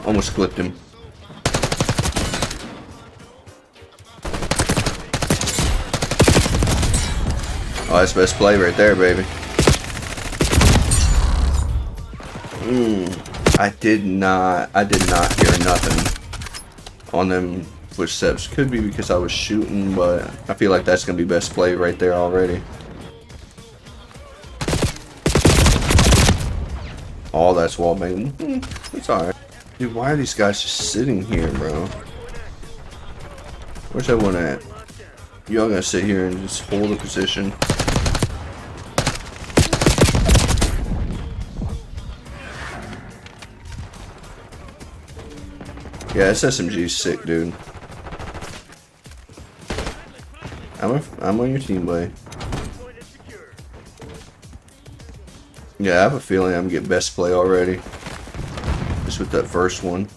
almost clipped him. Oh, that's best play right there, baby. I did not hear nothing on them footsteps. Could be because I was shooting, but I feel like that's gonna be best play right there already. Oh, that's wall bang. It's alright. Dude, why are these guys just sitting here, bro? Where's that one at? Y'all gonna sit here and just hold a position? Yeah, this SMG's sick, dude. I'm on your team, buddy. Yeah, I have a feeling I'm gonna get best play already. Just with that first one.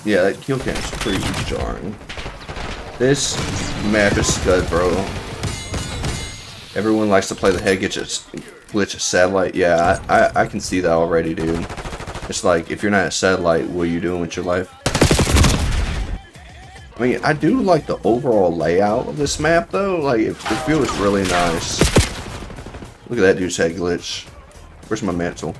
Yeah, that kill cam is pretty jarring. This map is scud, bro. Everyone likes to play the head glitch a satellite. Yeah, I can see that already, dude. It's like, if you're not a satellite, what are you doing with your life? I mean, I do like the overall layout of this map, though. Like, it feels really nice. Look at that dude's head glitch. Where's my mantle?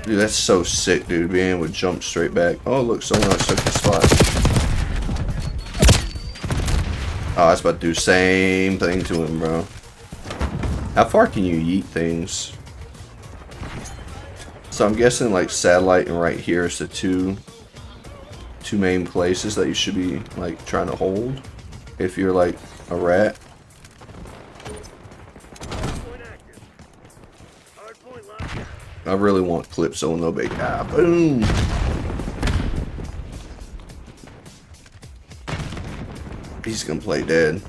Dude, that's so sick, dude. Being able to jump straight back. Oh, look, someone else took the spot. Oh, I was about to do the same thing to him, bro. How far can you yeet things? So I'm guessing like satellite and right here is the two main places that you should be like trying to hold if you're like a rat. I really want clips on no big. Ah, boom. He's gonna play dead.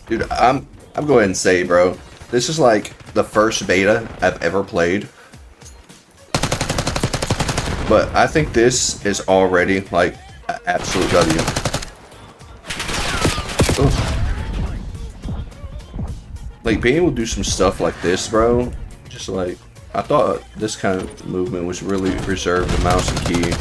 Dude, I'm going ahead and say, bro, this is like the first beta I've ever played. But I think this is already like an absolute W. Oof. Like being able to do some stuff like this, bro, just like, I thought this kind of movement was really reserved to mouse and key.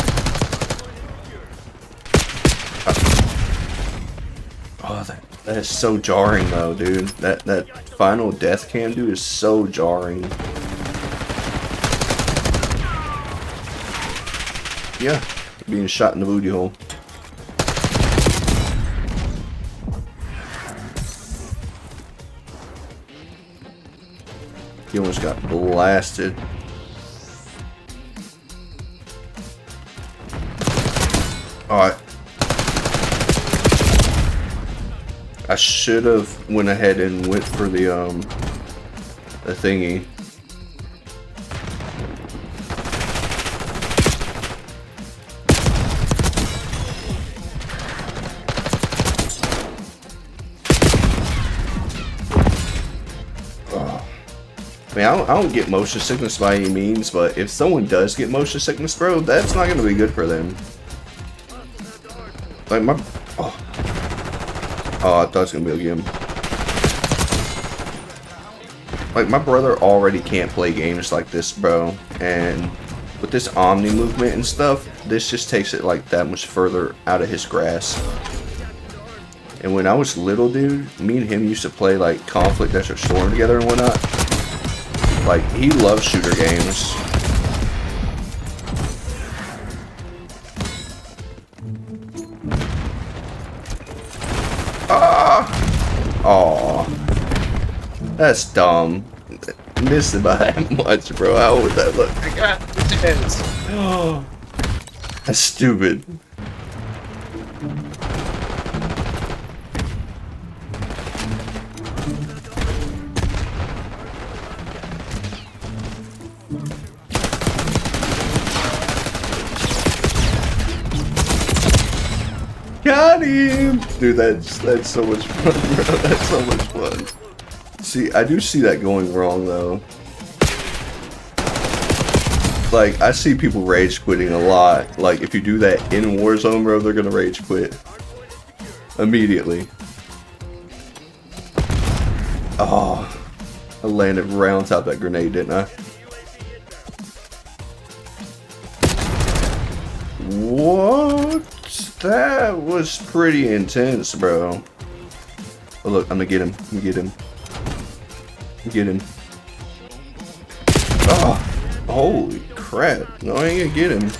Oh, that is so jarring though, dude. That final death cam, dude, is so jarring. Yeah, being shot in the booty hole. He almost got blasted. Alright. I should have went ahead and went for the thingy. I mean, I don't get motion sickness by any means, but if someone does get motion sickness, bro, that's not going to be good for them. Like, my... Oh, I thought it was going to be a game. Like, my brother already can't play games like this, bro. And with this Omni movement and stuff, this just takes it, like, that much further out of his grasp. And when I was little, dude, me and him used to play, like, Conflict Desert Storm together and whatnot. Like, he loves shooter games. Ah! Aw. That's dumb. Missed it by that much, bro. How would that look? I got the chance. Oh. That's stupid. got him! Dude, that's so much fun, bro. That's so much fun. See, I do see that going wrong, though. Like, I see people rage quitting a lot. Like, if you do that in Warzone, bro, they're gonna rage quit. Immediately. Oh, I landed right on top of that grenade, didn't I? What? That was pretty intense, bro. Oh, look, I'm gonna get him. I'm gonna get him. Get him. Oh, holy crap. No, I ain't gonna get him.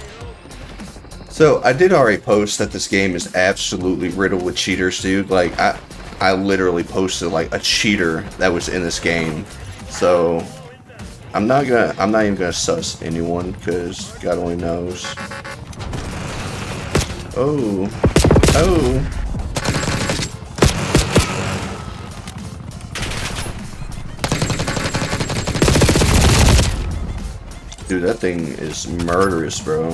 So, I did already post that this game is absolutely riddled with cheaters, dude. Like, I literally posted, like, a cheater that was in this game. So, I'm not even gonna suss anyone, because God only knows. Oh. Oh. Dude, that thing is murderous, bro.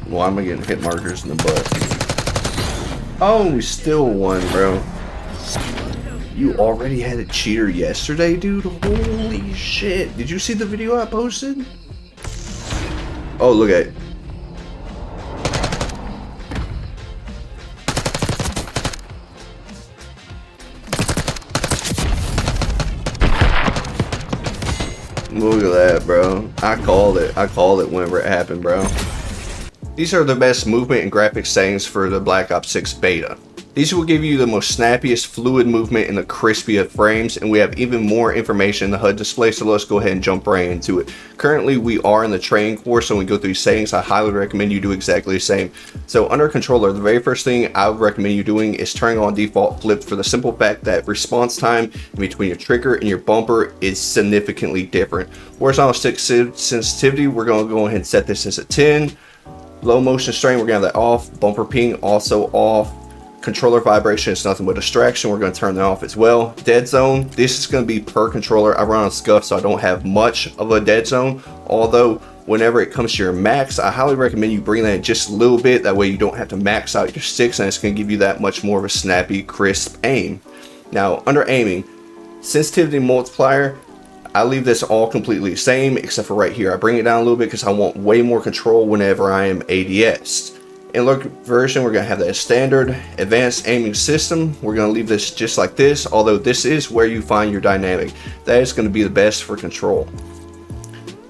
Why am I getting hit markers in the butt? Oh, we still won, bro. You already had a cheater yesterday, dude? Holy shit. Did you see the video I posted? Oh, look at it. Look at that, bro. I called it. I called it whenever it happened, bro. These are the best movement and graphics settings for the Black Ops 6 beta. These will give you the most snappiest fluid movement and the crispiest frames, and we have even more information in the HUD display, so let's go ahead and jump right into it. Currently, we are in the training course, so when we go through these settings, I highly recommend you do exactly the same. So under controller, the very first thing I would recommend you doing is turning on default flip, for the simple fact that response time in between your trigger and your bumper is significantly different. Horizontal stick sensitivity, we're going to go ahead and set this as a 10. Low motion strain, we're going to have that off. Bumper ping also off. Controller vibration is nothing but distraction. We're going to turn that off as well. Dead zone, this is going to be per controller. I run on Scuff, so I don't have much of a dead zone. Although, whenever it comes to your max, I highly recommend you bring that in just a little bit. That way you don't have to max out your sticks, and it's going to give you that much more of a snappy, crisp aim. Now, under aiming, sensitivity multiplier, I leave this all completely the same, except for right here. I bring it down a little bit because I want way more control whenever I am ADS. In look version, we're going to have that standard advanced aiming system. We're going to leave this just like this, although this is where you find your dynamic. That is going to be the best for control.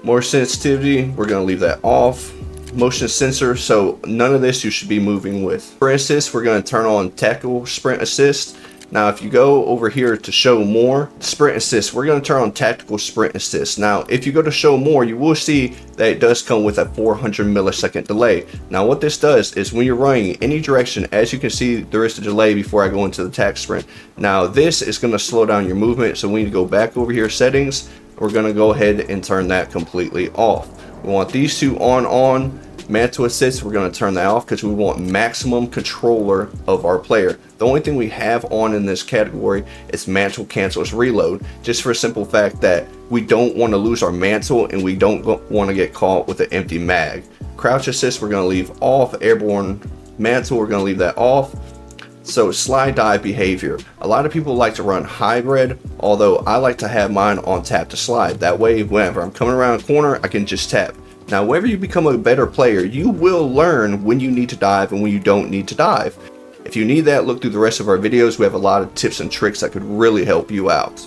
More sensitivity, we're going to leave that off. Motion sensor, so none of this you should be moving with. Sprint assist, we're going to turn on tactical sprint assist. Now, if you go over here to show more, sprint assist, we're going to turn on tactical sprint assist. Now, if you go to show more, you will see that it does come with a 400 millisecond delay. Now, what this does is when you're running in any direction, as you can see, there is a delay before I go into the tac sprint. Now, this is going to slow down your movement, so we need to go back over here, settings. We're going to go ahead and turn that completely off. We want these two on. Mantle assist, we're going to turn that off because we want maximum controller of our player. The only thing we have on in this category is mantle cancels reload, just for a simple fact that we don't want to lose our mantle and we don't want to get caught with an empty mag. Crouch assist, we're going to leave off. Airborne mantle, we're going to leave that off. So slide dive behavior, a lot of people like to run hybrid, although I like to have mine on tap to slide. That way, whenever I'm coming around a corner, I can just tap. Now, whenever you become a better player, you will learn when you need to dive and when you don't need to dive. If you need that, look through the rest of our videos. We have a lot of tips and tricks that could really help you out.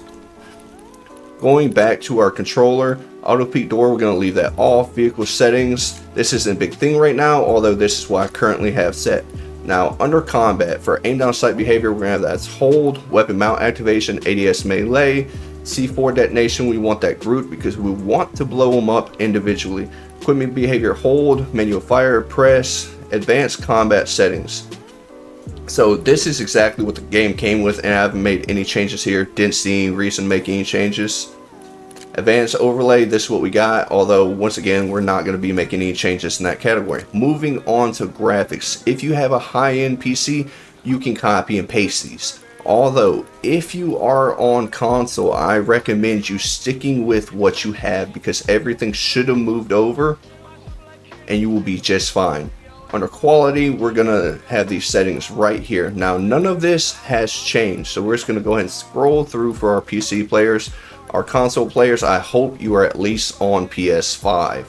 Going back to our controller, auto peek door, we're going to leave that off. Vehicle settings, this isn't a big thing right now, although this is what I currently have set. Now, under combat, for aim down sight behavior, we're going to have that as hold, weapon mount activation, ADS melee, C4 detonation, we want that grouped because we want to blow them up individually. Equipment behavior, hold, manual fire, press, advanced combat settings. So this is exactly what the game came with, and I haven't made any changes here. Didn't see any reason to make any changes. Advanced overlay, this is what we got, although once again we're not going to be making any changes in that category. Moving on to graphics, if you have a high-end PC, you can copy and paste these. Although, if you are on console, I recommend you sticking with what you have because everything should have moved over and you will be just fine. Under quality, we're gonna have these settings right here. Now, none of this has changed, so we're just gonna go ahead and scroll through for our PC players. Our console players, I hope you are at least on PS5.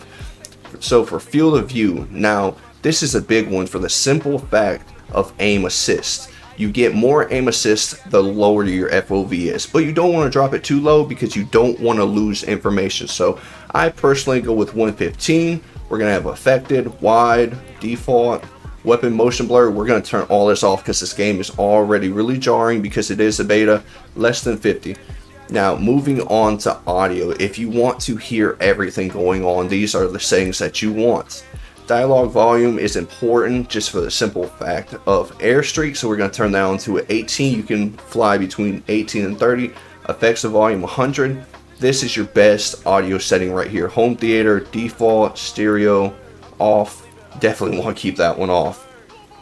So for field of view, now this is a big one for the simple fact of aim assist. You get more aim assist the lower your FOV is, but you don't want to drop it too low because you don't want to lose information. So I personally go with 115. We're going to have affected, wide, default, weapon motion blur. We're going to turn all this off because this game is already really jarring because it is a beta, less than 50. Now, moving on to audio, if you want to hear everything going on, these are the settings that you want. Dialogue volume is important just for the simple fact of airstreak, so we're going to turn that on to 18. You can fly between 18 and 30. Effects of volume 100. This is your best audio setting right here. Home theater, default, stereo, off. Definitely want to keep that one off.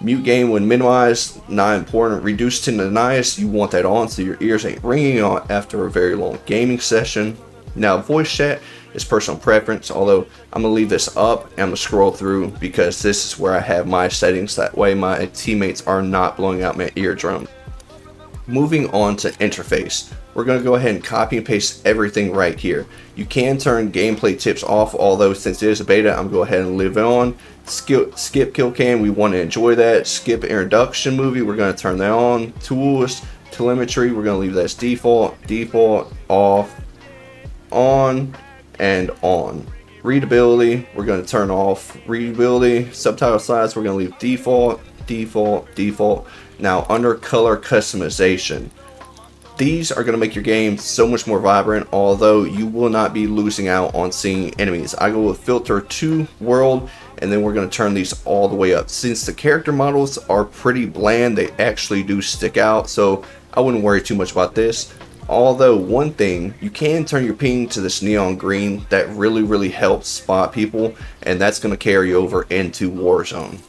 Mute gain when minimized, not important. Reduce to denies, you want that on so your ears ain't ringing on after a very long gaming session. Now, voice chat is personal preference, although I'm going to leave this up and I'm going to scroll through because this is where I have my settings. That way my teammates are not blowing out my eardrum. Moving on to interface, we're going to go ahead and copy and paste everything right here. You can turn gameplay tips off, although since it is a beta, I'm going to go ahead and leave it on. Skip kill cam, we want to enjoy that. Skip introduction movie, we're going to turn that on. Tools, telemetry, we're going to leave that as default, off, on, and on. Readability, we're going to turn off readability. Subtitle size, we're going to leave default. Now, under color customization, these are going to make your game so much more vibrant, although you will not be losing out on seeing enemies. I go with filter to world, and then we're going to turn these all the way up. Since the character models are pretty bland, they actually do stick out, so I wouldn't worry too much about this. Although, one thing, you can turn your ping to this neon green. That really helps spot people, and that's going to carry over into Warzone.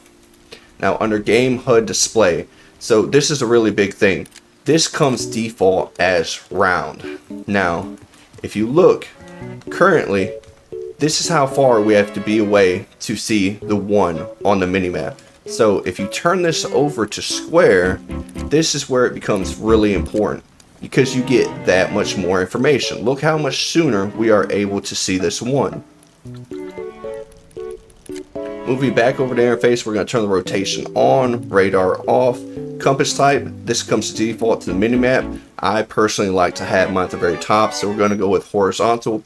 Now, under game HUD display, so this is a really big thing. This comes default as round. Now, if you look, currently, this is how far we have to be away to see the 1 on the minimap. So if you turn this over to square, this is where it becomes really important because you get that much more information. Look how much sooner we are able to see this 1. Moving back over to interface, we're going to turn the rotation on, radar off. Compass type, this comes to default to the minimap. I personally like to have mine at the very top, so we're going to go with horizontal.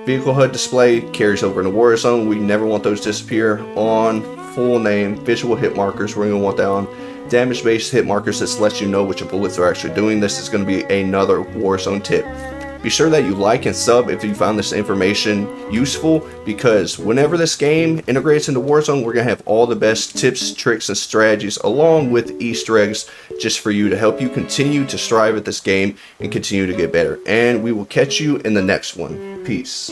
Vehicle HUD display carries over into Warzone. We never want those to disappear. On, full name, visual hit markers, we're going to want that on. Damage based hit markers, this lets you know what your bullets are actually doing. This is going to be another Warzone tip. Be sure that you like and sub if you found this information useful, because whenever this game integrates into Warzone, we're going to have all the best tips, tricks, and strategies along with Easter eggs just for you to help you continue to strive at this game and continue to get better. And we will catch you in the next one. Peace.